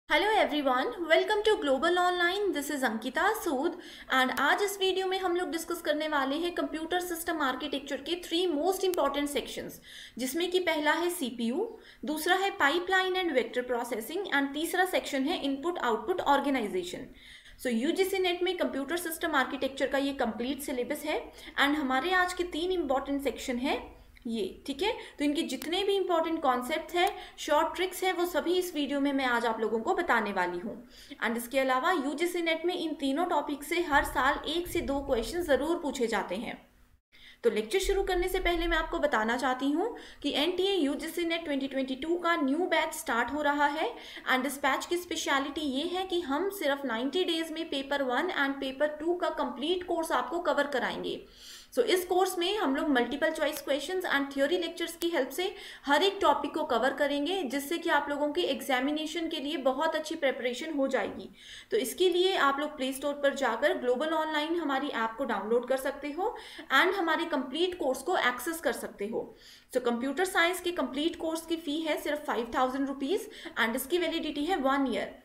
Hello everyone, welcome to global online. This is Ankita Sood and आज इस video में हम लोग डिस्कस करने वाले हैं कंप्यूटर सिस्टम आर्किटेक्चर के 3 मोस्ट इंपॉर्टेंट सेक्शंस, जिसमें कि पहला है सीपीयू, दूसरा है pipeline and vector processing and तीसरा सेक्शन है इनपुट आउटपुट ऑर्गेनाइजेशन। सो यूजीसी नेट में कंप्यूटर सिस्टम आर्किटेक्चर का ये कंप्लीट सिलेबस है एंड हमारे आज के 3 इंपॉर्टेंट सेक्शन है ये, ठीक है। तो इनके जितने भी इंपॉर्टेंट कॉन्सेप्ट है, शॉर्ट ट्रिक्स है, वो सभी इस वीडियो में मैं आज आप लोगों को बताने वाली हूँ। एंड इसके अलावा यूजीसी नेट में इन तीनों टॉपिक से हर साल 1 से 2 क्वेश्चन जरूर पूछे जाते हैं। तो लेक्चर शुरू करने से पहले मैं आपको बताना चाहती हूँ कि एनटीए यूजीसी नेट 2022 का न्यू बैच स्टार्ट हो रहा है एंड इस बैच की स्पेशलिटी ये है कि हम सिर्फ 90 डेज में पेपर 1 एंड पेपर 2 का कंप्लीट कोर्स आपको कवर कराएंगे। सो इस कोर्स में हम लोग multiple choice questions and theory lectures की हेल्प से हर एक टॉपिक को कवर करेंगे, जिससे कि आप लोगों की एग्जामिनेशन के लिए बहुत अच्छी प्रिपरेशन हो जाएगी। तो इसके लिए आप लोग प्ले स्टोर पर जाकर ग्लोबल ऑनलाइन हमारी ऐप को डाउनलोड कर सकते हो एंड हमारे कंप्लीट कोर्स को एक्सेस कर सकते हो। सो कंप्यूटर साइंस के कंप्लीट कोर्स की फी है सिर्फ 5000 रुपीज़ एंड इसकी वैलिडिटी है 1 ईयर।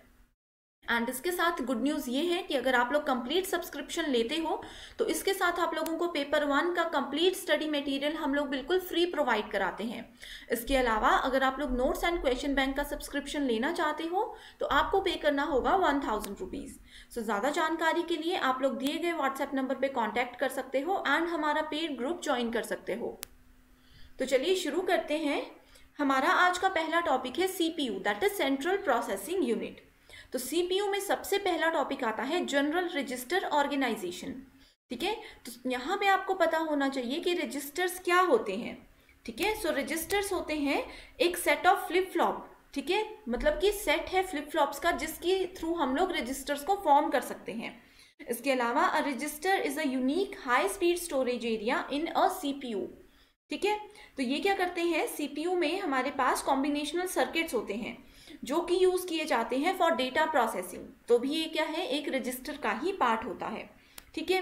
एंड इसके साथ गुड न्यूज़ ये है कि अगर आप लोग कंप्लीट सब्सक्रिप्शन लेते हो तो इसके साथ आप लोगों को पेपर 1 का कंप्लीट स्टडी मटेरियल हम लोग बिल्कुल फ्री प्रोवाइड कराते हैं। इसके अलावा अगर आप लोग नोट्स एंड क्वेश्चन बैंक का सब्सक्रिप्शन लेना चाहते हो तो आपको पे करना होगा 1000 रुपीज़। सो ज़्यादा जानकारी के लिए आप लोग दिए गए व्हाट्सएप नंबर पर कॉन्टैक्ट कर सकते हो एंड हमारा पेड ग्रुप ज्वाइन कर सकते हो। तो चलिए शुरू करते हैं। हमारा आज का पहला टॉपिक है CPU, that is central processing unit. तो सीपीयू में सबसे पहला टॉपिक आता है जनरल रजिस्टर ऑर्गेनाइजेशन, ठीक है। तो यहाँ पे आपको पता होना चाहिए कि रजिस्टर्स क्या होते हैं, ठीक है। सो रजिस्टर्स होते हैं एक सेट ऑफ फ्लिप फ्लॉप, ठीक है, मतलब कि सेट है फ्लिप फ्लॉप्स का जिसके थ्रू हम लोग रजिस्टर्स को फॉर्म कर सकते हैं। इसके अलावा a register is a unique high speed storage area in a CPU, ठीक है। तो ये क्या करते हैं, सीपीयू में हमारे पास कॉम्बिनेशनल सर्किट्स होते हैं जो कि यूज किए जाते हैं फॉर डेटा प्रोसेसिंग। तो भी ये क्या है, एक रजिस्टर का ही पार्ट होता है, ठीक है।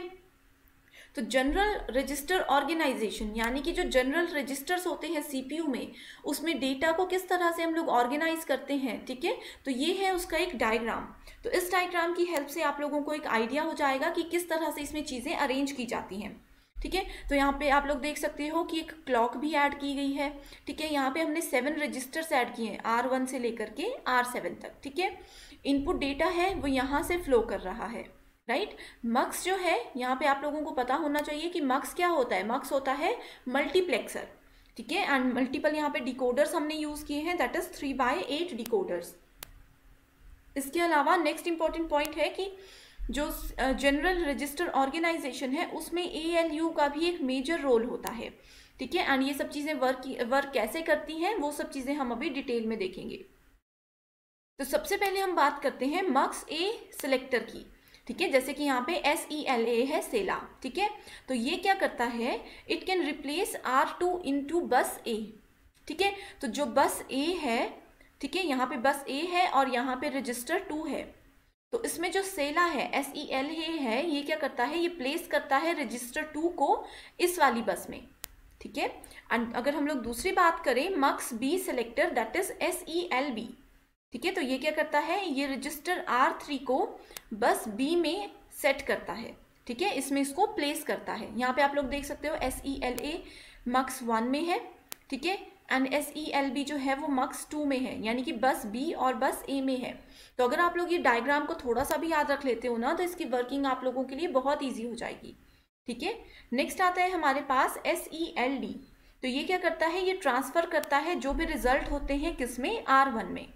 तो जनरल रजिस्टर ऑर्गेनाइजेशन यानी कि जो जनरल रजिस्टर्स होते हैं सीपीयू में, उसमें डेटा को किस तरह से हम लोग ऑर्गेनाइज करते हैं, ठीक है। तो ये है उसका एक डायग्राम। तो इस डायग्राम की हेल्प से आप लोगों को एक आइडिया हो जाएगा कि किस तरह से इसमें चीज़ें अरेंज की जाती हैं, ठीक है। तो यहाँ पे आप लोग देख सकते हो कि एक क्लॉक भी ऐड की गई है, ठीक है। यहाँ पे हमने 7 रजिस्टर्स ऐड किए हैं, R1 से लेकर के R7 तक, ठीक है। इनपुट डेटा है वो यहाँ से फ्लो कर रहा है, राइट। मक्स जो है, यहाँ पे आप लोगों को पता होना चाहिए कि मक्स क्या होता है। मक्स होता है मल्टीप्लेक्सर, ठीक है। एंड मल्टीपल यहाँ पे डिकोडर्स हमने यूज किए हैं, दैट इज 3/8 डिकोडर्स। इसके अलावा नेक्स्ट इंपॉर्टेंट पॉइंट है कि जो जनरल रजिस्टर ऑर्गेनाइजेशन है उसमें एएलयू का भी एक मेजर रोल होता है, ठीक है। एंड ये सब चीज़ें वर्क कैसे करती हैं वो सब चीज़ें हम अभी डिटेल में देखेंगे। तो सबसे पहले हम बात करते हैं मक्स ए सिलेक्टर की, ठीक है। जैसे कि यहाँ पे SELA है, सेला, ठीक है। तो ये क्या करता है, it can replace R2 into बस ए, ठीक है। तो जो बस ए है, ठीक है, यहाँ पे बस ए है और यहाँ पे रजिस्टर 2 है। तो इसमें जो सेला है, SELA है, ये क्या करता है, ये प्लेस करता है रजिस्टर 2 को इस वाली बस में, ठीक है। एंड अगर हम लोग दूसरी बात करें mux B selector, that is SELB, ठीक है। तो ये क्या करता है, ये रजिस्टर R3 को बस B में सेट करता है, ठीक है, इसमें इसको प्लेस करता है। यहाँ पे आप लोग देख सकते हो SELA मक्स 1 में है, ठीक है, एंड SELB जो है वो मक्स 2 में है, यानी कि बस B और बस A में है। तो अगर आप लोग ये डायग्राम को थोड़ा सा भी याद रख लेते हो ना, तो इसकी वर्किंग आप लोगों के लिए बहुत ईजी हो जाएगी, ठीक है। नेक्स्ट आता है हमारे पास SELD। तो ये क्या करता है, ये ट्रांसफर करता है जो भी रिजल्ट होते हैं किसमें, R1 में,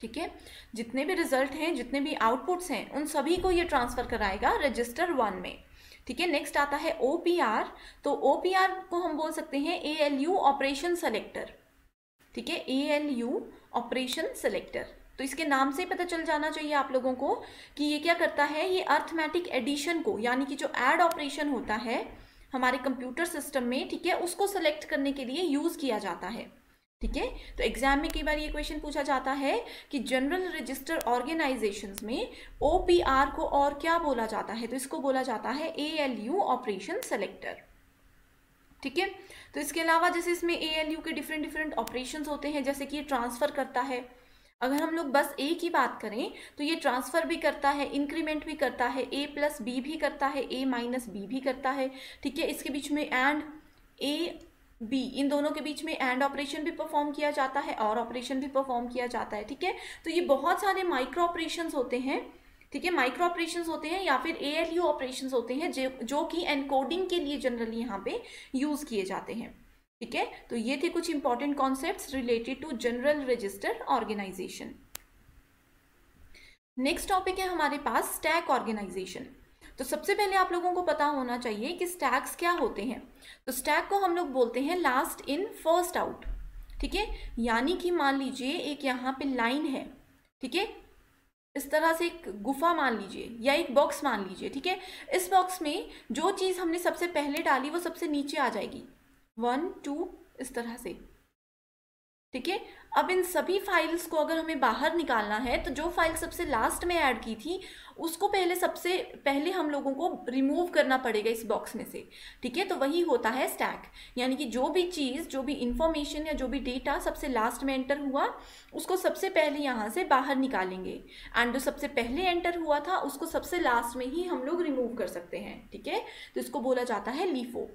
ठीक है। जितने भी रिजल्ट हैं, जितने भी आउटपुट्स हैं, उन सभी को ये ट्रांसफर कराएगा रजिस्टर 1 में, ठीक है। नेक्स्ट आता है OPR। तो OPR को हम बोल सकते हैं ALU ऑपरेशन सेलेक्टर, ठीक है, ALU ऑपरेशन सेलेक्टर। तो इसके नाम से पता चल जाना चाहिए आप लोगों को कि ये क्या करता है, ये अर्थमेटिक एडिशन को, यानी कि जो ऐड ऑपरेशन होता है हमारे कंप्यूटर सिस्टम में, ठीक है, उसको सेलेक्ट करने के लिए यूज किया जाता है, ठीक है। तो एग्जाम में कई बार ये क्वेश्चन पूछा जाता है कि जनरल रजिस्टर ऑर्गेनाइजेशंस में OPR को और क्या बोला जाता है, तो इसको बोला जाता है ALU ऑपरेशन सेलेक्टर, ठीक है। तो इसके अलावा जैसे इसमें ALU के डिफरेंट ऑपरेशंस होते हैं, जैसे कि ये ट्रांसफर करता है, अगर हम लोग बस ए की बात करें तो ये ट्रांसफर भी करता है, इंक्रीमेंट भी करता है, ए प्लस बी भी करता है, ए माइनस बी भी करता है, ठीक है। इसके बीच में एंड ए बी, इन दोनों के बीच में एंड ऑपरेशन भी परफॉर्म किया जाता है और ऑपरेशन भी परफॉर्म किया जाता है, ठीक है। तो ये बहुत सारे माइक्रो ऑपरेशंस होते हैं, ठीक है, माइक्रो ऑपरेशंस होते हैं या फिर ALU ऑपरेशंस होते हैं जो कि एनकोडिंग के लिए जनरली यहाँ पे यूज किए जाते हैं, ठीक है। तो ये थे कुछ important concepts related to general register organisation. Next topic है हमारे पास स्टैक ऑर्गेनाइजेशन। तो सबसे पहले आप लोगों को पता होना चाहिए कि स्टैक्स क्या होते हैं। तो स्टैक को हम लोग बोलते हैं लास्ट इन फर्स्ट आउट, ठीक है। यानी कि मान लीजिए एक यहाँ पे लाइन है, ठीक है, इस तरह से एक गुफा मान लीजिए या एक बॉक्स मान लीजिए, ठीक है। इस बॉक्स में जो चीज़ हमने सबसे पहले डाली वो सबसे नीचे आ जाएगी, 1 2 इस तरह से, ठीक है। अब इन सभी फाइल्स को अगर हमें बाहर निकालना है तो जो फाइल सबसे लास्ट में ऐड की थी उसको सबसे पहले हम लोगों को रिमूव करना पड़ेगा इस बॉक्स में से, ठीक है। तो वही होता है स्टैक, यानी कि जो भी चीज़, जो भी इंफॉर्मेशन या जो भी डेटा सबसे लास्ट में एंटर हुआ उसको सबसे पहले यहाँ से बाहर निकालेंगे, एंड जो सबसे पहले एंटर हुआ था उसको सबसे लास्ट में ही हम लोग रिमूव कर सकते हैं, ठीक है। तो इसको बोला जाता है लीफो।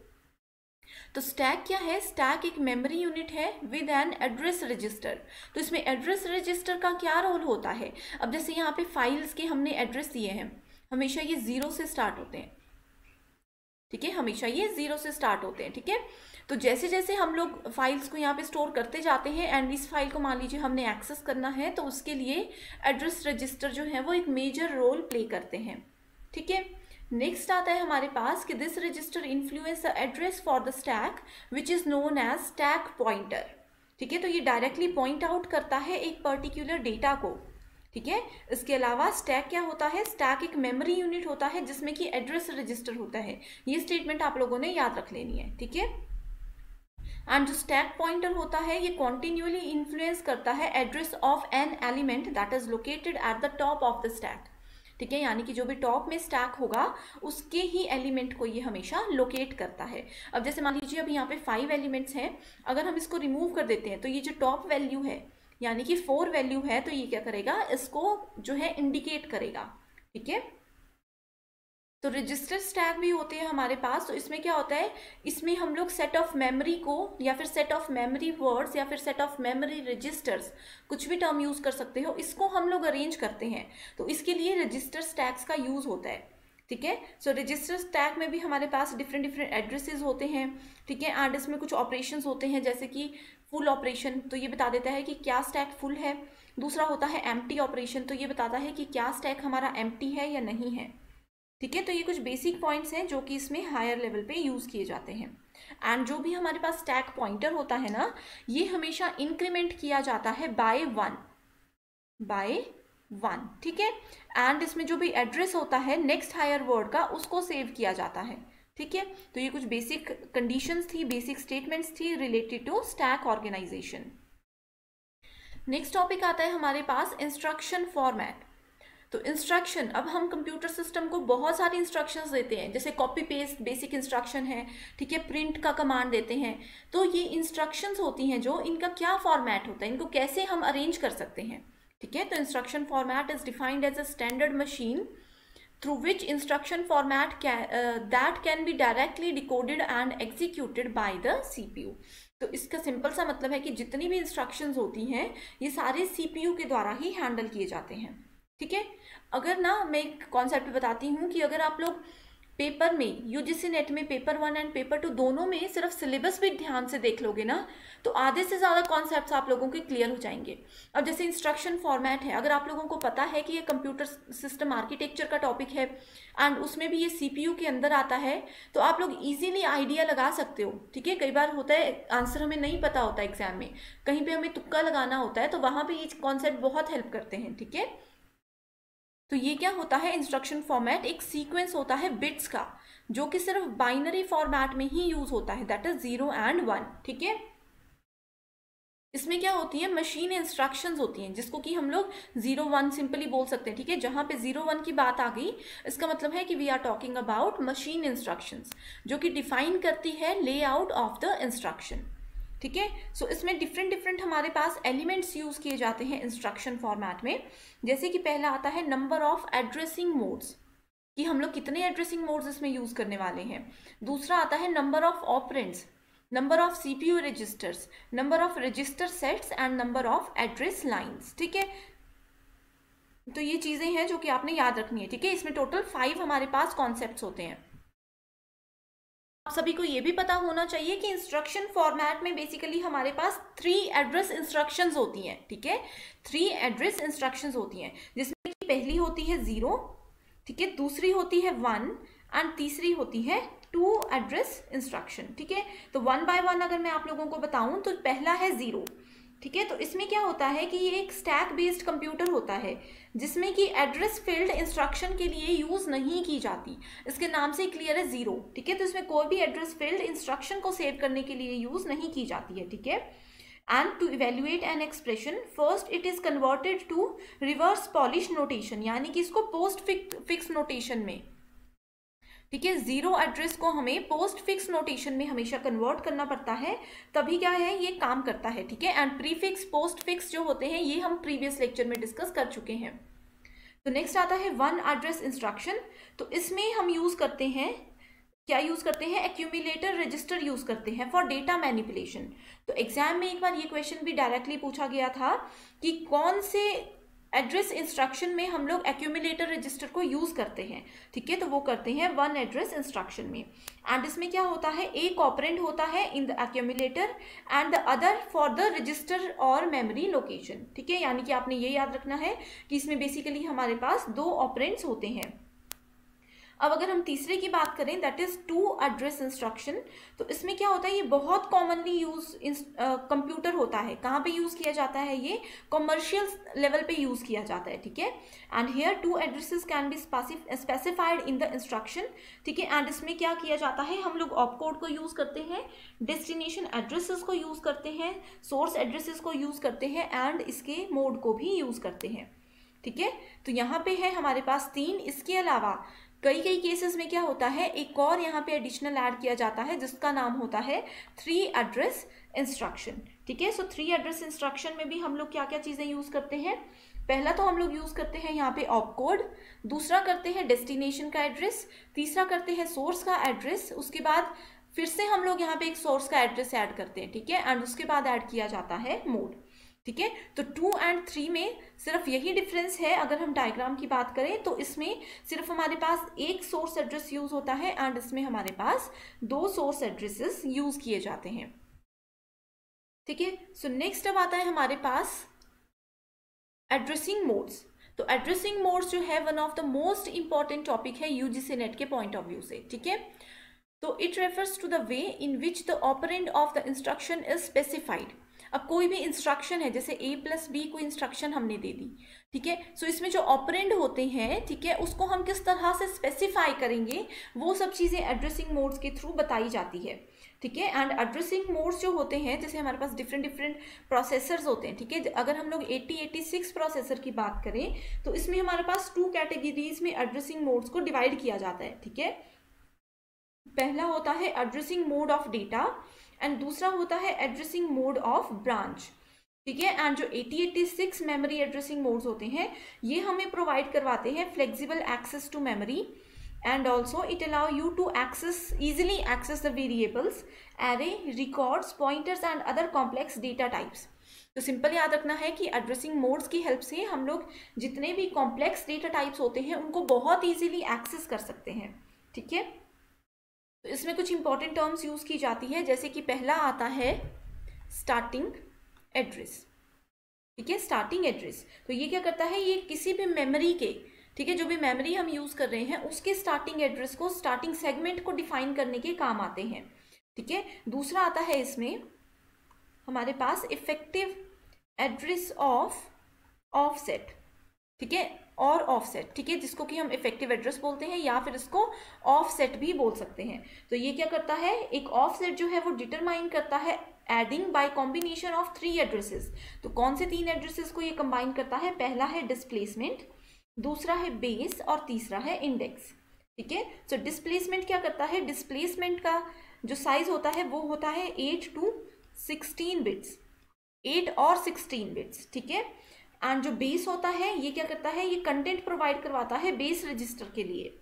तो स्टैक क्या है? स्टैक एक मेमोरी यूनिट है विद एन एड्रेस रजिस्टर। तो इसमें एड्रेस रजिस्टर का क्या रोल होता है? अब जैसे यहाँ पे फाइल्स के हमने एड्रेस दिए हैं, हमेशा ये 0 से स्टार्ट होते हैं, ठीक है, हमेशा ये 0 से स्टार्ट होते हैं, ठीक है। तो जैसे जैसे हम लोग फाइल्स को यहाँ पे स्टोर करते जाते हैं एंड इस फाइल को मान लीजिए हमने एक्सेस करना है, तो उसके लिए एड्रेस रजिस्टर जो है वो एक मेजर रोल प्ले करते हैं, ठीक है। नेक्स्ट आता है हमारे पास कि this register influence the address for the stack which is known as stack pointer, ठीक है। तो ये डायरेक्टली पॉइंट आउट करता है एक पर्टिकुलर डेटा को, ठीक है। इसके अलावा स्टैक क्या होता है? स्टैक एक मेमोरी यूनिट होता है जिसमें कि एड्रेस रजिस्टर होता है। ये स्टेटमेंट आप लोगों ने याद रख लेनी है, ठीक है। एंड जो स्टैक पॉइंटर होता है ये कॉन्टिन्यूअली इन्फ्लुएंस करता है address of an element that is located at the top of the stack, ठीक है। यानी कि जो भी टॉप में स्टैक होगा उसके ही एलिमेंट को ये हमेशा लोकेट करता है। अब जैसे मान लीजिए अभी यहाँ पे 5 एलिमेंट्स हैं, अगर हम इसको रिमूव कर देते हैं तो ये जो टॉप वैल्यू है यानी कि 4 वैल्यू है, तो ये क्या करेगा? इसको जो है इंडिकेट करेगा, ठीक है। तो रजिस्टर स्टैक भी होते हैं हमारे पास। तो इसमें क्या होता है? इसमें हम लोग सेट ऑफ मेमोरी को या फिर सेट ऑफ मेमोरी वर्ड्स या फिर सेट ऑफ मेमोरी रजिस्टर्स, कुछ भी टर्म यूज कर सकते हो, इसको हम लोग अरेंज करते हैं। तो इसके लिए रजिस्टर स्टैक्स का यूज होता है, ठीक है। सो रजिस्टर स्टैक में भी हमारे पास डिफरेंट डिफरेंट एड्रेसेस होते हैं, ठीक है। एंड इसमें कुछ ऑपरेशंस होते हैं जैसे कि फुल ऑपरेशन, तो ये बता देता है कि क्या स्टैक फुल है। दूसरा होता है एम्प्टी ऑपरेशन, तो ये बताता है कि क्या स्टैक हमारा एम्प्टी है या नहीं है, ठीक है। तो ये कुछ बेसिक पॉइंट्स हैं जो कि इसमें हायर लेवल पे यूज किए जाते हैं। एंड जो भी हमारे पास स्टैक पॉइंटर होता है ना, ये हमेशा इंक्रीमेंट किया जाता है बाय 1, ठीक है। एंड इसमें जो भी एड्रेस होता है नेक्स्ट हायर वर्ड का, उसको सेव किया जाता है, ठीक है। तो ये कुछ बेसिक कंडीशंस थी, बेसिक स्टेटमेंट्स थी related to stack organisation. Next topic आता है हमारे पास इंस्ट्रक्शन फॉर्मेट। तो इंस्ट्रक्शन, अब हम कंप्यूटर सिस्टम को बहुत सारी इंस्ट्रक्शंस देते हैं, जैसे कॉपी पेस्ट बेसिक इंस्ट्रक्शन है, ठीक है, प्रिंट का कमांड देते हैं। तो ये इंस्ट्रक्शंस होती हैं जो इनका क्या फॉर्मेट होता है, इनको कैसे हम अरेंज कर सकते हैं, ठीक है। तो instruction format is defined as a standard machine through which instruction format that can be directly decoded and executed by the CPU। तो इसका सिंपल सा मतलब है कि जितनी भी इंस्ट्रक्शंस होती हैं ये सारे CPU के द्वारा ही हैंडल किए जाते हैं, ठीक है। अगर ना मैं एक कॉन्सेप्ट बताती हूँ कि अगर आप लोग पेपर में यूजीसी नेट में पेपर 1 एंड पेपर 2 दोनों में सिर्फ सिलेबस भी ध्यान से देख लोगे ना, तो आधे से ज़्यादा कॉन्सेप्ट्स आप लोगों के क्लियर हो जाएंगे। अब जैसे इंस्ट्रक्शन फॉर्मेट है, अगर आप लोगों को पता है कि ये कंप्यूटर सिस्टम आर्किटेक्चर का टॉपिक है एंड उसमें भी ये सीपीयू के अंदर आता है, तो आप लोग इजीली आइडिया लगा सकते हो, ठीक है। कई बार होता है आंसर हमें नहीं पता होता एग्जाम में, कहीं पर हमें तुक्का लगाना होता है, तो वहाँ पर ये कॉन्सेप्ट बहुत हेल्प करते हैं, ठीक है। तो ये क्या होता है? इंस्ट्रक्शन फॉर्मेट एक सीक्वेंस होता है बिट्स का, जो कि सिर्फ बाइनरी फॉर्मेट में ही यूज होता है, दैट इज 0 and 1, ठीक है। इसमें क्या होती है? मशीन इंस्ट्रक्शंस होती हैं, जिसको कि हम लोग 0-1 सिंपली बोल सकते हैं, ठीक है। जहां पे 0-1 की बात आ गई, इसका मतलब है कि we are talking about machine instructions, जो कि डिफाइन करती है लेआउट ऑफ द इंस्ट्रक्शन, ठीक है। सो इसमें डिफरेंट हमारे पास एलिमेंट्स यूज किए जाते हैं इंस्ट्रक्शन फॉर्मेट में। जैसे कि पहला आता है नंबर ऑफ एड्रेसिंग मोड्स, कि हम लोग कितने एड्रेसिंग मोड्स इसमें यूज करने वाले हैं। दूसरा आता है number of operands, number of CPU registers, number of register sets and number of address lines. ठीक है, तो ये चीजें हैं जो कि आपने याद रखनी है। ठीक है, इसमें टोटल 5 हमारे पास कॉन्सेप्ट्स होते हैं। आप सभी को ये भी पता होना चाहिए कि इंस्ट्रक्शन फॉर्मेट में बेसिकली हमारे पास 3 एड्रेस इंस्ट्रक्शंस होती हैं। ठीक है, 3 एड्रेस इंस्ट्रक्शंस होती हैं, जिसमें कि पहली होती है 0, ठीक है, दूसरी होती है 1 एंड तीसरी होती है 2 एड्रेस इंस्ट्रक्शन। ठीक है, तो 1 बाय 1 अगर मैं आप लोगों को बताऊं तो पहला है 0। ठीक है, तो इसमें क्या होता है कि ये एक स्टैक बेस्ड कंप्यूटर होता है, जिसमें कि एड्रेस फील्ड इंस्ट्रक्शन के लिए यूज नहीं की जाती। इसके नाम से क्लियर है 0। ठीक है, तो इसमें कोई भी एड्रेस फील्ड इंस्ट्रक्शन को सेव करने के लिए यूज नहीं की जाती है। ठीक है, and to evaluate an expression first it is converted to reverse Polish notation, यानी कि इसको पोस्ट फिक्स नोटेशन में, ठीक है, 0 एड्रेस को हमें पोस्ट फिक्स नोटेशन में हमेशा कन्वर्ट करना पड़ता है, तभी क्या है ये काम करता है। ठीक है, एंड प्रीफिक्स पोस्ट फिक्स जो होते हैं ये हम प्रीवियस लेक्चर में डिस्कस कर चुके हैं। तो नेक्स्ट आता है 1 एड्रेस इंस्ट्रक्शन। तो इसमें हम यूज करते हैं, क्या यूज करते हैं, एक्यूमुलेटर रजिस्टर यूज करते हैं फॉर डेटा मैनिपुलेशन। तो एग्जाम में एक बार ये क्वेश्चन भी डायरेक्टली पूछा गया था कि कौन से एड्रेस इंस्ट्रक्शन में हम लोग एक्यूमुलेटर रजिस्टर को यूज करते हैं। ठीक है, तो वो करते हैं 1 एड्रेस इंस्ट्रक्शन में। एंड इसमें क्या होता है, एक ऑपरेंड होता है in the accumulator and the other for the register और मेमोरी लोकेशन। ठीक है, यानी कि आपने ये याद रखना है कि इसमें बेसिकली हमारे पास 2 ऑपरेंड्स होते हैं। अब अगर हम तीसरे की बात करें, दैट इज 2 एड्रेस इंस्ट्रक्शन। तो इसमें क्या होता है, ये बहुत कॉमनली यूज कंप्यूटर होता है। कहाँ पे यूज किया जाता है, ये कॉमर्शियल लेवल पे यूज किया जाता है। ठीक है, and here 2 addresses can be specified in the instruction. ठीक है, एंड इसमें क्या किया जाता है, हम लोग ऑप कोड को यूज करते हैं, डेस्टिनेशन एड्रेसेस को यूज करते हैं, सोर्स एड्रेसेस को यूज करते हैं एंड इसके मोड को भी यूज करते हैं। ठीक है, तो यहाँ पे है हमारे पास 3। इसके अलावा कई केसेस में क्या होता है, एक और यहाँ पे एडिशनल ऐड किया जाता है जिसका नाम होता है 3 एड्रेस इंस्ट्रक्शन। ठीक है, सो 3 एड्रेस इंस्ट्रक्शन में भी हम लोग क्या क्या चीजें यूज करते हैं। पहला तो हम लोग यूज करते हैं यहाँ पे ऑप कोड, दूसरा करते हैं डेस्टिनेशन का एड्रेस, तीसरा करते हैं सोर्स का एड्रेस, उसके बाद फिर से हम लोग यहाँ पे एक सोर्स का एड्रेस ऐड करते हैं। ठीक है, एंड उसके बाद ऐड किया जाता है मोड। ठीक है, तो 2 एंड 3 में सिर्फ यही डिफरेंस है। अगर हम डायग्राम की बात करें तो इसमें सिर्फ हमारे पास एक सोर्स एड्रेस यूज होता है एंड इसमें हमारे पास 2 सोर्स एड्रेसेस यूज किए जाते हैं। ठीक है, सो नेक्स्ट अब आता है हमारे पास एड्रेसिंग मोड्स। तो एड्रेसिंग मोड्स जो है one of the most important topic है यूजीसी नेट के पॉइंट ऑफ व्यू से। ठीक है, तो it refers to the way in which the operand of the instruction is specified. अब कोई भी इंस्ट्रक्शन है, जैसे A+B कोई इंस्ट्रक्शन हमने दे दी। ठीक है, सो इसमें जो ऑपरेंड होते हैं, ठीक है, उसको हम किस तरह से स्पेसिफाई करेंगे, वो सब चीजें एड्रेसिंग मोड्स के थ्रू बताई जाती है। ठीक है, एंड एड्रेसिंग मोड्स जो होते हैं, जैसे हमारे पास डिफरेंट प्रोसेसर्स होते हैं। ठीक है, अगर हम लोग 8086 प्रोसेसर की बात करें तो इसमें हमारे पास 2 कैटेगरीज में एड्रेसिंग मोड्स को डिवाइड किया जाता है। ठीक है, पहला होता है addressing mode of data and दूसरा होता है एड्रेसिंग मोड ऑफ ब्रांच। ठीक है, एंड जो 8086 मेमोरी एड्रेसिंग मोड्स होते हैं ये हमें प्रोवाइड करवाते हैं flexible access to memory and also it allow you to easily access the variables, array, records, pointers and other complex data types. तो सिंपल याद रखना है कि एड्रेसिंग मोड्स की हेल्प से हम लोग जितने भी कॉम्प्लेक्स डेटा टाइप्स होते हैं उनको बहुत ईजिली एक्सेस कर सकते हैं। ठीक है, तो इसमें कुछ इंपॉर्टेंट टर्म्स यूज की जाती है, जैसे कि पहला आता है स्टार्टिंग एड्रेस। ठीक है, स्टार्टिंग एड्रेस तो ये क्या करता है, ये किसी भी मेमोरी के, ठीक है, जो भी मेमोरी हम यूज कर रहे हैं उसके स्टार्टिंग एड्रेस को, स्टार्टिंग सेगमेंट को डिफाइन करने के काम आते हैं। ठीक है, दूसरा आता है इसमें हमारे पास इफेक्टिव एड्रेस ऑफ ऑफसेट। ठीक है, और ऑफसेट। ठीक है, जिसको कि हम इफेक्टिव एड्रेस बोलते हैं या फिर इसको ऑफसेट भी बोल सकते हैं। तो ये क्या करता है, एक ऑफसेट जो है वो डिटरमाइन करता है adding by combination of 3 addresses. तो कौन से 3 एड्रेसेस को ये कंबाइन करता है, पहला है डिस्प्लेसमेंट, दूसरा है बेस और तीसरा है इंडेक्स। ठीक है, सो डिस्प्लेसमेंट क्या करता है, डिस्प्लेसमेंट का जो साइज होता है वो होता है 8 to 16 बिट्स, 8 और 16 बिट्स, ठीक है। एंड जो बेस होता है ये क्या करता है, ये कंटेंट प्रोवाइड करवाता है बेस रजिस्टर के लिए।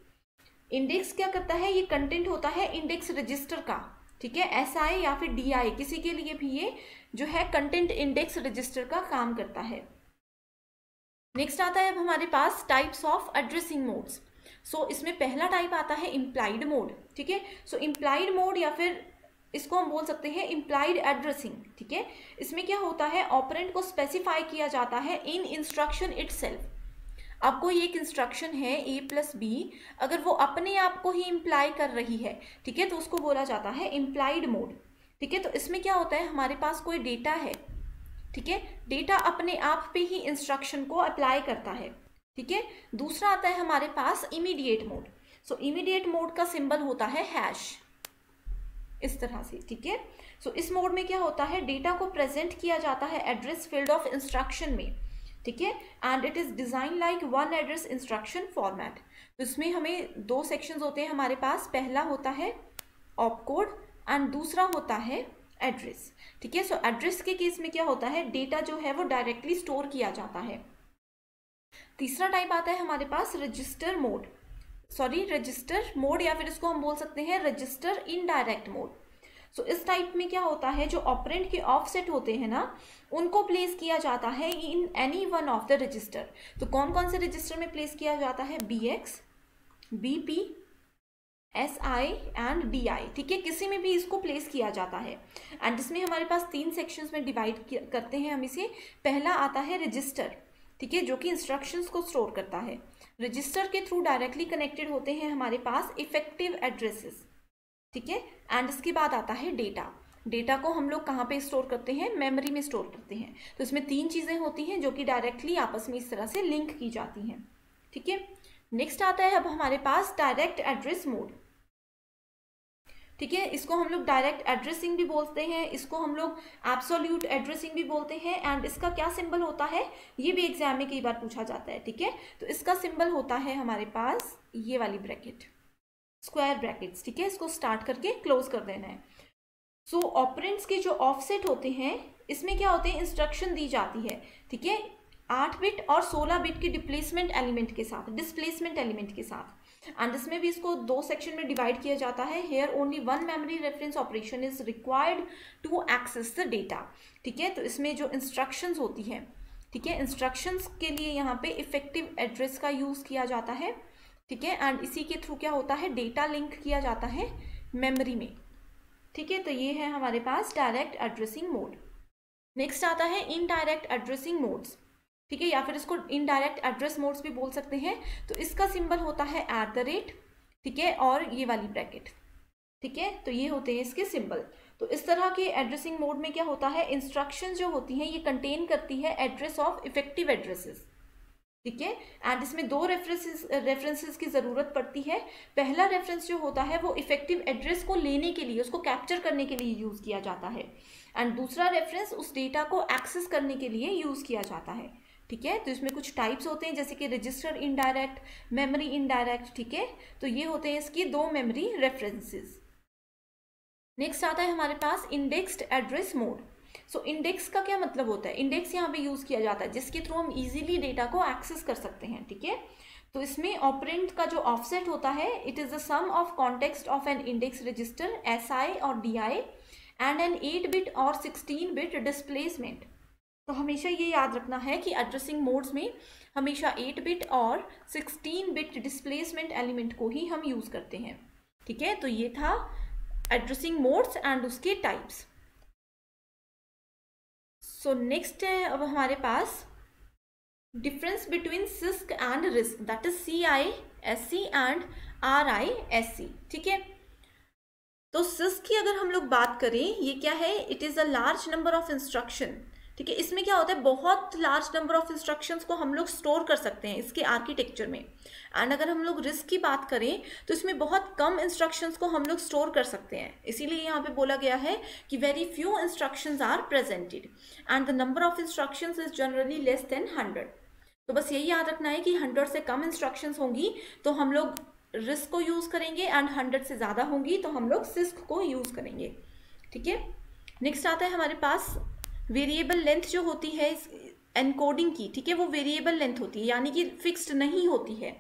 इंडेक्स क्या करता है, ये कंटेंट होता है इंडेक्स रजिस्टर का, ठीक है। एसआई या फिर डीआई किसी के लिए भी ये जो है कंटेंट इंडेक्स रजिस्टर का काम करता है। नेक्स्ट आता है अब हमारे पास टाइप्स ऑफ एड्रेसिंग मोड्स। सो इसमें पहला टाइप आता है इम्प्लाइड मोड, ठीक है। सो इम्प्लाइड मोड या फिर इसको हम बोल सकते हैं इम्प्लाइड एड्रेसिंग, ठीक है। इसमें क्या होता है, ऑपरेंड को स्पेसिफाई किया जाता है इन इंस्ट्रक्शन इटसेल्फ। अब कोई एक इंस्ट्रक्शन है A+B, अगर वो अपने आप को ही इम्प्लाई कर रही है, ठीक है, तो उसको बोला जाता है इम्प्लाइड मोड, ठीक है। तो इसमें क्या होता है, हमारे पास कोई डेटा है, ठीक है, डेटा अपने आप पे ही इंस्ट्रक्शन को अप्लाई करता है, ठीक है। दूसरा आता है हमारे पास इमीडिएट मोड। सो इमीडिएट मोड का सिंबल होता है हैश, इस तरह से, ठीक है। सो इस मोड में क्या होता है, डेटा को प्रेजेंट किया जाता है एड्रेस फील्ड ऑफ इंस्ट्रक्शन में, ठीक है। And it is design like one address instruction format. तो इसमें हमें दो सेक्शंस होते हैं हमारे पास, पहला होता है ऑपकोड एंड दूसरा होता है एड्रेस, ठीक है। सो एड्रेस के केस में क्या होता है, डेटा जो है वो डायरेक्टली स्टोर किया जाता है। तीसरा टाइप आता है हमारे पास रजिस्टर मोड, रजिस्टर मोड या फिर इसको हम बोल सकते हैं रजिस्टर इनडायरेक्ट मोड। सो इस टाइप में क्या होता है, जो ऑपरेंड के ऑफसेट होते हैं ना, उनको प्लेस किया जाता है in any one of the register. तो कौन कौन से रजिस्टर में प्लेस किया जाता है, BX, BP, SI and DI, ठीक है, किसी में भी इसको प्लेस किया जाता है। एंड इसमें हमारे पास 3 सेक्शंस में डिवाइड करते हैं हम इसे। पहला आता है रजिस्टर, ठीक है, जो कि इंस्ट्रक्शंस को स्टोर करता है। रजिस्टर के थ्रू डायरेक्टली कनेक्टेड होते हैं हमारे पास इफेक्टिव एड्रेसेस, ठीक है। एंड इसके बाद आता है डेटा। डेटा को हम लोग कहाँ पे स्टोर करते हैं, मेमोरी में स्टोर करते हैं। तो इसमें 3 चीज़ें होती हैं जो कि डायरेक्टली आपस में इस तरह से लिंक की जाती हैं, ठीक है। नेक्स्ट आता है अब हमारे पास डायरेक्ट एड्रेस मोड, ठीक है। इसको हम लोग डायरेक्ट एड्रेसिंग भी बोलते हैं, इसको हम लोग एब्सोल्यूट एड्रेसिंग भी बोलते हैं। एंड इसका क्या सिंबल होता है, ये भी एग्जाम में कई बार पूछा जाता है, ठीक है। तो इसका सिंबल होता है हमारे पास ये वाली ब्रैकेट, स्क्वायर ब्रैकेट्स, ठीक है। इसको स्टार्ट करके क्लोज कर देना है। सो ऑपरेंड्स के जो ऑफसेट होते हैं, इसमें क्या होते हैं, इंस्ट्रक्शन दी जाती है, ठीक है, 8 बिट और 16 बिट के डिस्प्लेसमेंट एलिमेंट के साथ। एंड इसमें भी इसको 2 सेक्शन में डिवाइड किया जाता है। Here only one memory reference operation is required to access the data, ठीक है। तो इसमें जो इंस्ट्रक्शंस होती है, ठीक है, इंस्ट्रक्शंस के लिए यहाँ पे इफेक्टिव एड्रेस का यूज़ किया जाता है, ठीक है। एंड इसी के थ्रू क्या होता है, डेटा लिंक किया जाता है मेमोरी में, ठीक है। तो ये है हमारे पास डायरेक्ट एड्रेसिंग मोड। नेक्स्ट आता है इनडायरेक्ट एड्रेसिंग मोड्स, ठीक है, या फिर इसको इनडायरेक्ट एड्रेस मोड्स भी बोल सकते हैं। तो इसका सिंबल होता है @, ठीक है, और ये वाली ब्रैकेट, ठीक है। तो ये होते हैं इसके सिंबल। तो इस तरह के एड्रेसिंग मोड में क्या होता है, इंस्ट्रक्शन जो होती हैं ये कंटेन करती है एड्रेस ऑफ इफेक्टिव एड्रेसेस, ठीक है। एंड इसमें 2 रेफरेंसेस की ज़रूरत पड़ती है। पहला रेफरेंस जो होता है वो इफेक्टिव एड्रेस को लेने के लिए, उसको कैप्चर करने के लिए यूज़ किया जाता है। एंड दूसरा रेफरेंस उस डेटा को एक्सेस करने के लिए यूज़ किया जाता है, ठीक है। तो इसमें कुछ टाइप्स होते हैं, जैसे कि रजिस्टर इनडायरेक्ट, मेमोरी इनडायरेक्ट, ठीक है। तो ये होते हैं इसकी 2 मेमोरी रेफरेंसेस। नेक्स्ट आता है हमारे पास indexed address mode. So index का क्या मतलब होता है, इंडेक्स यहाँ पे यूज़ किया जाता है जिसके थ्रू हम इजीली डेटा को एक्सेस कर सकते हैं, ठीक है। तो इसमें ऑपरेंड का जो ऑफसेट होता है, it is the sum of context of an index register SI और DI एंड एन 8 बिट और 16 बिट डिस्प्लेसमेंट। तो हमेशा ये याद रखना है कि एड्रेसिंग मोड्स में हमेशा 8 बिट और 16 बिट डिस्प्लेसमेंट एलिमेंट को ही हम यूज़ करते हैं, ठीक है। तो ये था एड्रेसिंग मोड्स एंड उसके टाइप्स। सो नेक्स्ट है अब हमारे पास difference between CISC and RISC, that is CISC and RISC, ठीक है। तो सिस्क की अगर हम लोग बात करें, ये क्या है, it is a large number of instruction, ठीक है। इसमें क्या होता है, बहुत लार्ज नंबर ऑफ इंस्ट्रक्शंस को हम लोग स्टोर कर सकते हैं इसके आर्किटेक्चर में। एंड अगर हम लोग रिस्क की बात करें तो इसमें बहुत कम इंस्ट्रक्शंस को हम लोग स्टोर कर सकते हैं। इसीलिए यहाँ पे बोला गया है कि very few instructions are presented and the number of instructions is generally less than 100। तो बस यही याद रखना है कि 100 से कम इंस्ट्रक्शंस होंगी तो हम लोग रिस्क को यूज़ करेंगे, एंड 100 से ज़्यादा होंगी तो हम लोग सिस्क को यूज़ करेंगे, ठीक है। नेक्स्ट आता है हमारे पास वेरिएबल लेंथ जो होती है एनकोडिंग की, ठीक है, वो वेरिएबल लेंथ होती है, यानी कि फिक्स्ड नहीं होती है,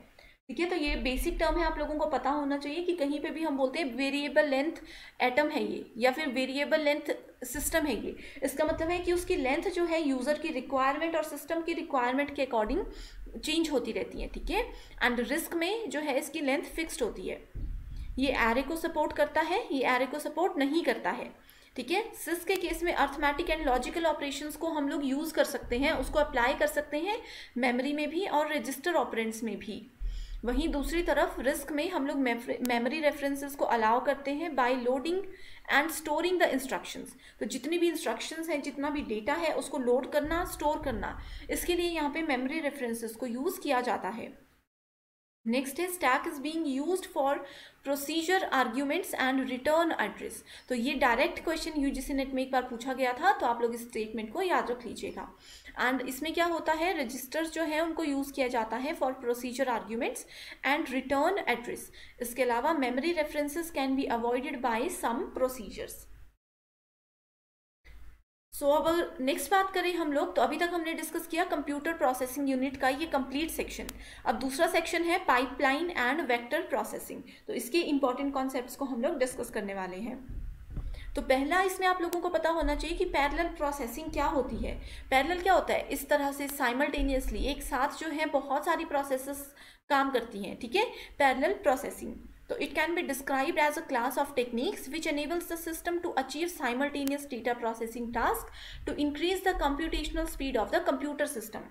ठीक है। तो ये बेसिक टर्म है, आप लोगों को पता होना चाहिए कि कहीं पे भी हम बोलते हैं वेरिएबल लेंथ एटम है ये, या फिर वेरिएबल लेंथ सिस्टम है ये, इसका मतलब है कि उसकी लेंथ जो है यूजर की रिक्वायरमेंट और सिस्टम की रिक्वायरमेंट के अकॉर्डिंग चेंज होती रहती है, ठीक है। एंड रिस्क में जो है इसकी लेंथ फिक्स्ड होती है। ये एरे को सपोर्ट करता है, ये एरे को सपोर्ट नहीं करता है, ठीक है। सिस के केस में अर्थमेटिक एंड लॉजिकल ऑपरेशंस को हम लोग यूज कर सकते हैं, उसको अप्लाई कर सकते हैं मेमोरी में भी और रजिस्टर ऑपरेंड्स में भी। वहीं दूसरी तरफ रिस्क में हम लोग मेमोरी रेफरेंसेस को अलाउ करते हैं by loading and storing the instructions. तो जितनी भी इंस्ट्रक्शंस हैं, जितना भी डेटा है, उसको लोड करना, स्टोर करना, इसके लिए यहाँ पे मेमोरी रेफरेंसेस को यूज किया जाता है। नेक्स्ट है stack is being used for procedure arguments and return address. तो ये डायरेक्ट क्वेश्चन यूजीसी नेट में एक बार पूछा गया था, तो आप लोग इस स्टेटमेंट को याद रख लीजिएगा। एंड इसमें क्या होता है, रजिस्टर्स जो है उनको यूज किया जाता है for procedure arguments and return address. इसके अलावा memory references can be avoided by some procedures. So अब नेक्स्ट बात करें हम लोग, तो अभी तक हमने डिस्कस किया कंप्यूटर प्रोसेसिंग यूनिट का ये कंप्लीट सेक्शन। अब दूसरा सेक्शन है पाइपलाइन एंड वेक्टर प्रोसेसिंग। तो इसके इंपॉर्टेंट कॉन्सेप्ट्स को हम लोग डिस्कस करने वाले हैं। तो पहला इसमें आप लोगों को पता होना चाहिए कि पैरेलल प्रोसेसिंग क्या होती है। पैरेलल क्या होता है, इस तरह से साइमल्टेनियसली एक साथ जो है बहुत सारी प्रोसेसेस काम करती हैं, ठीक है, पैरेलल प्रोसेसिंग। तो it can be described as a class of techniques which enables the system to achieve simultaneous data processing task to increase the computational speed of the computer system।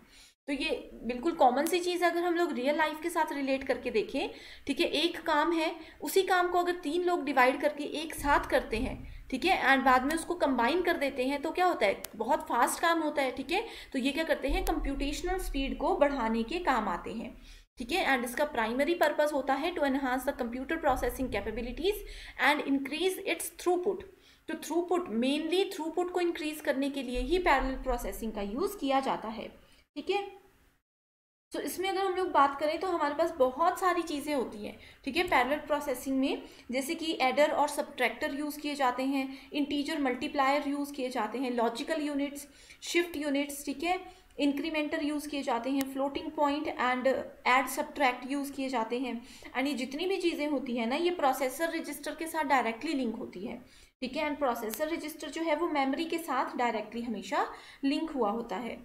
तो ये बिल्कुल common सी चीज़ है, अगर हम लोग real life के साथ relate करके देखें, ठीक है, एक काम है, उसी काम को अगर 3 लोग डिवाइड करके एक साथ करते हैं, ठीक है, एंड बाद में उसको कंबाइन कर देते हैं, तो क्या होता है, बहुत फास्ट काम होता है, ठीक है। तो ये क्या करते हैं, कंप्यूटेशनल स्पीड को बढ़ाने के काम आते हैं, ठीक है। एंड इसका प्राइमरी पर्पस होता है to enhance the computer processing capabilities and increase its throughput. तो थ्रूपुट, मेनली थ्रूपुट को इंक्रीज करने के लिए ही पैरेलल प्रोसेसिंग का यूज किया जाता है, ठीक है। तो इसमें अगर हम लोग बात करें तो हमारे पास बहुत सारी चीज़ें होती हैं, ठीक है, पैरेलल प्रोसेसिंग में, जैसे कि एडर और सबट्रैक्टर यूज़ किए जाते हैं, इंटीजर मल्टीप्लायर यूज़ किए जाते हैं, लॉजिकल यूनिट्स, शिफ्ट यूनिट्स, ठीक है, इंक्रीमेंटर यूज़ किए जाते हैं, floating point and add subtract use किए जाते हैं। एंड ये जितनी भी चीज़ें होती हैं ना, ये प्रोसेसर रजिस्टर के साथ डायरेक्टली लिंक होती है, ठीक है। एंड प्रोसेसर रजिस्टर जो है वो मेमोरी के साथ डायरेक्टली हमेशा लिंक हुआ होता है।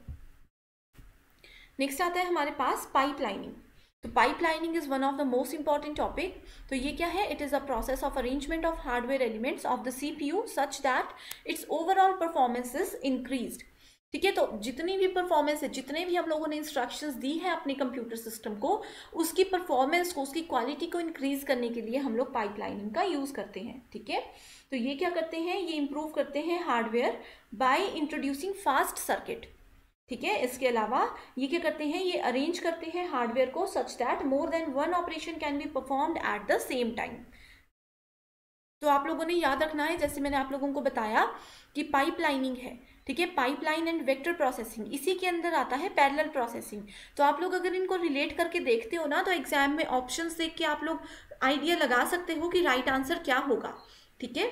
नेक्स्ट आता है हमारे पास पाइपलाइनिंग। तो pipelining is one of the most important topic. तो ये क्या है, it is a process of arrangement of hardware elements of the CPU such that it's overall performance is increased, ठीक है। तो जितनी भी परफॉर्मेंस है, जितने भी हम लोगों ने इंस्ट्रक्शंस दी हैं अपने कंप्यूटर सिस्टम को, उसकी परफॉर्मेंस को, उसकी क्वालिटी को इंक्रीज करने के लिए हम लोग पाइपलाइनिंग का यूज़ करते हैं, ठीक है। तो ये क्या करते हैं, ये इंप्रूव करते हैं hardware by introducing fast circuit, ठीक है। इसके अलावा ये क्या करते हैं, ये अरेंज करते हैं हार्डवेयर को such that more than one operation can be performed at the same time. तो आप लोगों ने याद रखना है, जैसे मैंने आप लोगों को बताया कि पाइपलाइनिंग है, ठीक है, पाइपलाइन एंड वेक्टर प्रोसेसिंग, इसी के अंदर आता है पैरेलल प्रोसेसिंग। तो आप लोग अगर इनको रिलेट करके देखते हो ना, तो एग्जाम में ऑप्शंस देख के आप लोग आइडिया लगा सकते हो कि राइट आंसर क्या होगा, ठीक है।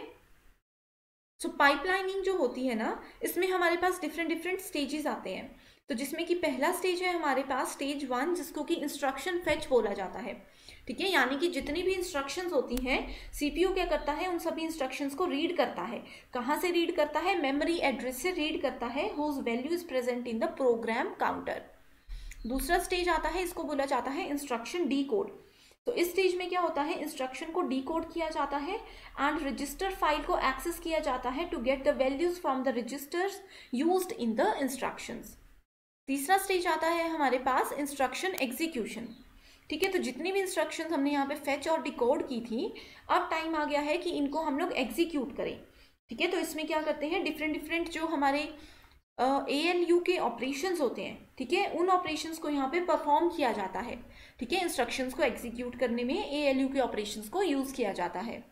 सो पाइपलाइनिंग जो होती है ना, इसमें हमारे पास डिफरेंट स्टेजेस आते हैं। तो जिसमें कि पहला स्टेज है हमारे पास स्टेज 1, जिसको कि इंस्ट्रक्शन फेच बोला जाता है, ठीक है। यानी कि जितनी भी इंस्ट्रक्शंस होती हैं, CPU क्या करता है, उन सभी इंस्ट्रक्शंस को रीड करता है। कहाँ से रीड करता है, मेमोरी एड्रेस से रीड करता है, whose value is present in the program counter. दूसरा स्टेज आता है, इसको बोला जाता है इंस्ट्रक्शन डीकोड। तो इस स्टेज में क्या होता है, इंस्ट्रक्शन को डीकोड किया जाता है एंड रजिस्टर फाइल को एक्सेस किया जाता है to get the values from the registers used in the instructions. तीसरा स्टेज आता है हमारे पास इंस्ट्रक्शन एग्जीक्यूशन, ठीक है। तो जितनी भी इंस्ट्रक्शंस हमने यहाँ पे फेच और डिकोड की थी, अब टाइम आ गया है कि इनको हम लोग एग्जीक्यूट करें, ठीक है। तो इसमें क्या करते हैं, डिफरेंट जो हमारे ALU के ऑपरेशंस होते हैं, ठीक है, उन ऑपरेशंस को यहाँ पे परफॉर्म किया जाता है, ठीक है। इंस्ट्रक्शंस को एग्जीक्यूट करने में ALU के ऑपरेशंस को यूज किया जाता है।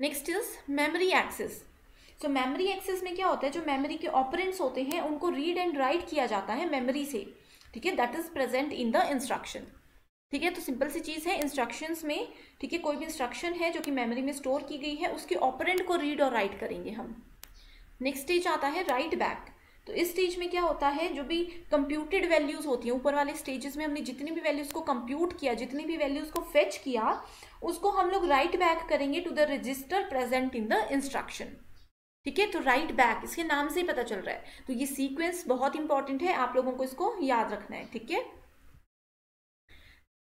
Next is memory access. तो मेमोरी एक्सेस में क्या होता है, जो मेमोरी के ऑपरेंड्स होते हैं उनको रीड एंड राइट किया जाता है मेमोरी से, ठीक है, that is present in the instruction, ठीक है। तो सिंपल सी चीज़ है, इंस्ट्रक्शंस में, ठीक है, कोई भी इंस्ट्रक्शन है जो कि मेमोरी में स्टोर की गई है, उसके ऑपरेंड को रीड और राइट करेंगे हम, नेक्स्ट स्टेज आता है राइट बैक। तो इस स्टेज में क्या होता है, जो भी कंप्यूटेड वैल्यूज होती हैं, ऊपर वाले स्टेजेस में हमने जितनी भी वैल्यूज को कंप्यूट किया, जितनी भी वैल्यूज को फेच किया, उसको हम लोग राइट बैक करेंगे to the register present in the instruction. ठीक है, तो राइट बैक इसके नाम से ही पता चल रहा है। तो ये सीक्वेंस बहुत इंपॉर्टेंट है, आप लोगों को इसको याद रखना है। ठीक है,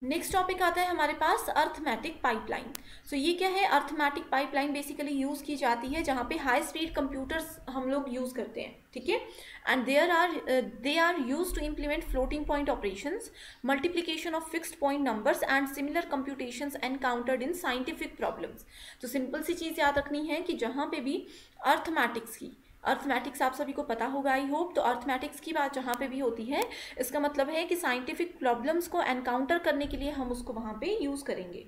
नेक्स्ट टॉपिक आता है हमारे पास अर्थमेटिक पाइपलाइन। सो ये क्या है, अर्थमेटिक पाइपलाइन बेसिकली यूज की जाती है जहाँ पे हाई स्पीड कंप्यूटर्स हम लोग यूज करते हैं। ठीक है, and they are use to implement floating point operations, multiplication of fixed point numbers and similar computations encountered in scientific problems. तो सिंपल सी चीज़ याद रखनी है कि जहाँ पे भी अर्थमेटिक्स आप सभी को पता होगा आई होप। तो अर्थमेटिक्स की बात जहाँ पे भी होती है, इसका मतलब है कि साइंटिफिक प्रॉब्लम्स को एनकाउंटर करने के लिए हम उसको वहाँ पे यूज़ करेंगे।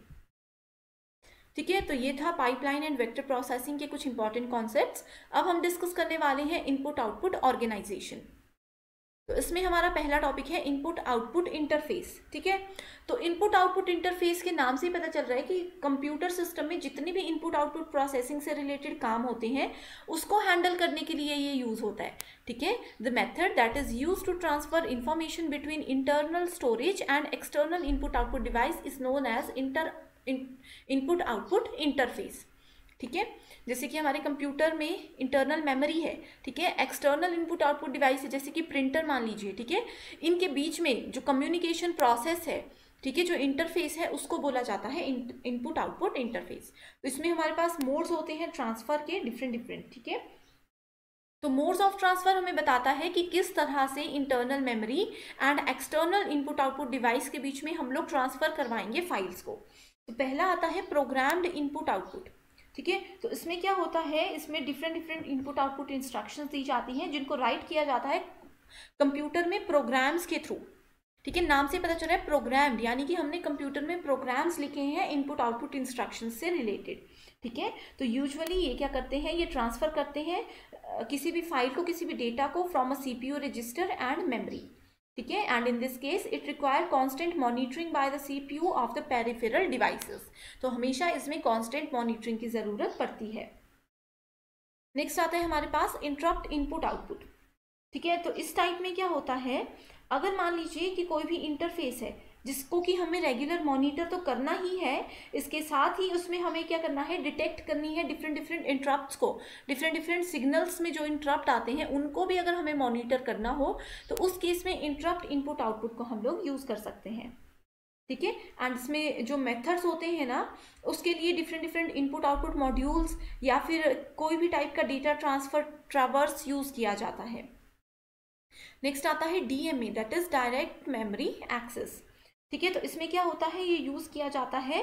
ठीक है, तो ये था पाइपलाइन एंड वेक्टर प्रोसेसिंग के कुछ इंपॉर्टेंट कॉन्सेप्ट्स। अब हम डिस्कस करने वाले हैं इनपुट आउटपुट ऑर्गेनाइजेशन। तो इसमें हमारा पहला टॉपिक है इनपुट आउटपुट इंटरफेस। ठीक है, तो इनपुट आउटपुट इंटरफेस के नाम से ही पता चल रहा है कि कंप्यूटर सिस्टम में जितनी भी इनपुट आउटपुट प्रोसेसिंग से रिलेटेड काम होते हैं उसको हैंडल करने के लिए ये यूज होता है। ठीक है, the method that is use to transfer information between internal storage and external input output device is known as input output interface. ठीक है, जैसे कि हमारे कंप्यूटर में इंटरनल मेमोरी है, ठीक है, एक्सटर्नल इनपुट आउटपुट डिवाइस है जैसे कि प्रिंटर मान लीजिए। ठीक है, इनके बीच में जो कम्युनिकेशन प्रोसेस है, ठीक है, जो इंटरफेस है, उसको बोला जाता है इनपुट आउटपुट इंटरफेस। तो इसमें हमारे पास मोड्स होते हैं ट्रांसफर के डिफरेंट। ठीक है, तो मोड्स ऑफ ट्रांसफर हमें बताता है कि किस तरह से internal memory and external input output device के बीच में हम लोग ट्रांसफर करवाएंगे फाइल्स को। तो पहला आता है प्रोग्राम्ड इनपुट आउटपुट। ठीक है, तो इसमें क्या होता है, इसमें डिफरेंट इनपुट आउटपुट इंस्ट्रक्शंस दी जाती हैं जिनको राइट किया जाता है कंप्यूटर में प्रोग्राम्स के थ्रू। ठीक है, नाम से पता चल रहा है प्रोग्राम्ड, यानी कि हमने कंप्यूटर में प्रोग्राम्स लिखे हैं इनपुट आउटपुट इंस्ट्रक्शंस से रिलेटेड। ठीक है, तो यूजुअली ये क्या करते हैं, ये ट्रांसफर करते हैं किसी भी फाइल को, किसी भी डेटा को from a CPU register and memory. ठीक है, and in this case it require constant monitoring by the CPU of the peripheral devices. तो हमेशा इसमें कांस्टेंट मॉनिटरिंग की जरूरत पड़ती है। नेक्स्ट आता है हमारे पास इंटरप्ट इनपुट आउटपुट। ठीक है, तो इस टाइप में क्या होता है, अगर मान लीजिए कि कोई भी इंटरफेस है जिसको कि हमें रेगुलर मॉनिटर तो करना ही है, इसके साथ ही उसमें हमें क्या करना है, डिटेक्ट करनी है डिफरेंट इंटरप्ट्स को, डिफरेंट सिग्नल्स में जो इंटरप्ट आते हैं उनको भी अगर हमें मॉनिटर करना हो तो उस केस में इंटरप्ट इनपुट आउटपुट को हम लोग यूज कर सकते हैं। ठीक है, एंड इसमें जो मेथड्स होते हैं ना, उसके लिए डिफरेंट इनपुट आउटपुट मॉड्यूल्स या फिर कोई भी टाइप का डेटा ट्रांसफर ट्रावर्स यूज किया जाता है। नेक्स्ट आता है DMA, that is direct memory access. ठीक है, तो इसमें क्या होता है, ये यूज किया जाता है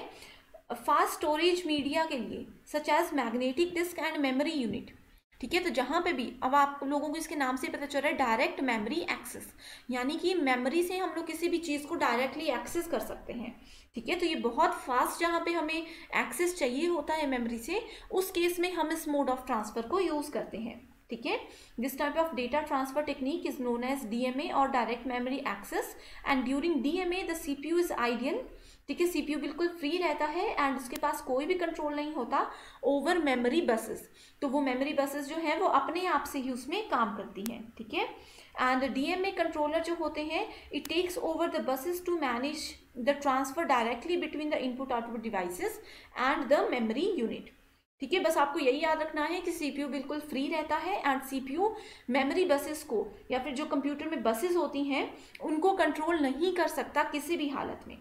फास्ट स्टोरेज मीडिया के लिए, such as magnetic disk and memory unit. ठीक है, तो जहाँ पे भी, अब आप लोगों को इसके नाम से पता चल रहा है डायरेक्ट मेमोरी एक्सेस, यानी कि मेमोरी से हम लोग किसी भी चीज़ को डायरेक्टली एक्सेस कर सकते हैं। ठीक है, तो ये बहुत फास्ट जहाँ पे हमें एक्सेस चाहिए होता है मेमोरी से, उस केस में हम इस मोड ऑफ ट्रांसफर को यूज करते हैं। ठीक है, this type of data transfer technique is known as DMA or direct memory access, and during DMA the CPU is ideal. ठीक है, CPU बिल्कुल फ्री रहता है एंड उसके पास कोई भी कंट्रोल नहीं होता ओवर मेमोरी बसेस। तो वो मेमोरी बसेस जो है वो अपने आप से ही उसमें काम करती हैं। ठीक है, एंड DMA कंट्रोलर जो होते हैं, it takes over the buses to manage the transfer directly between the input output devices and the memory unit. ठीक है, बस आपको यही याद रखना है कि CPU बिल्कुल फ्री रहता है एंड CPU मेमोरी बसेस को या फिर जो कंप्यूटर में बसेस होती हैं उनको कंट्रोल नहीं कर सकता किसी भी हालत में।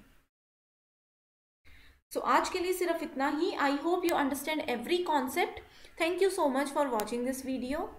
सो आज के लिए सिर्फ इतना ही। I hope you understand every concept. Thank you so much for watching this video.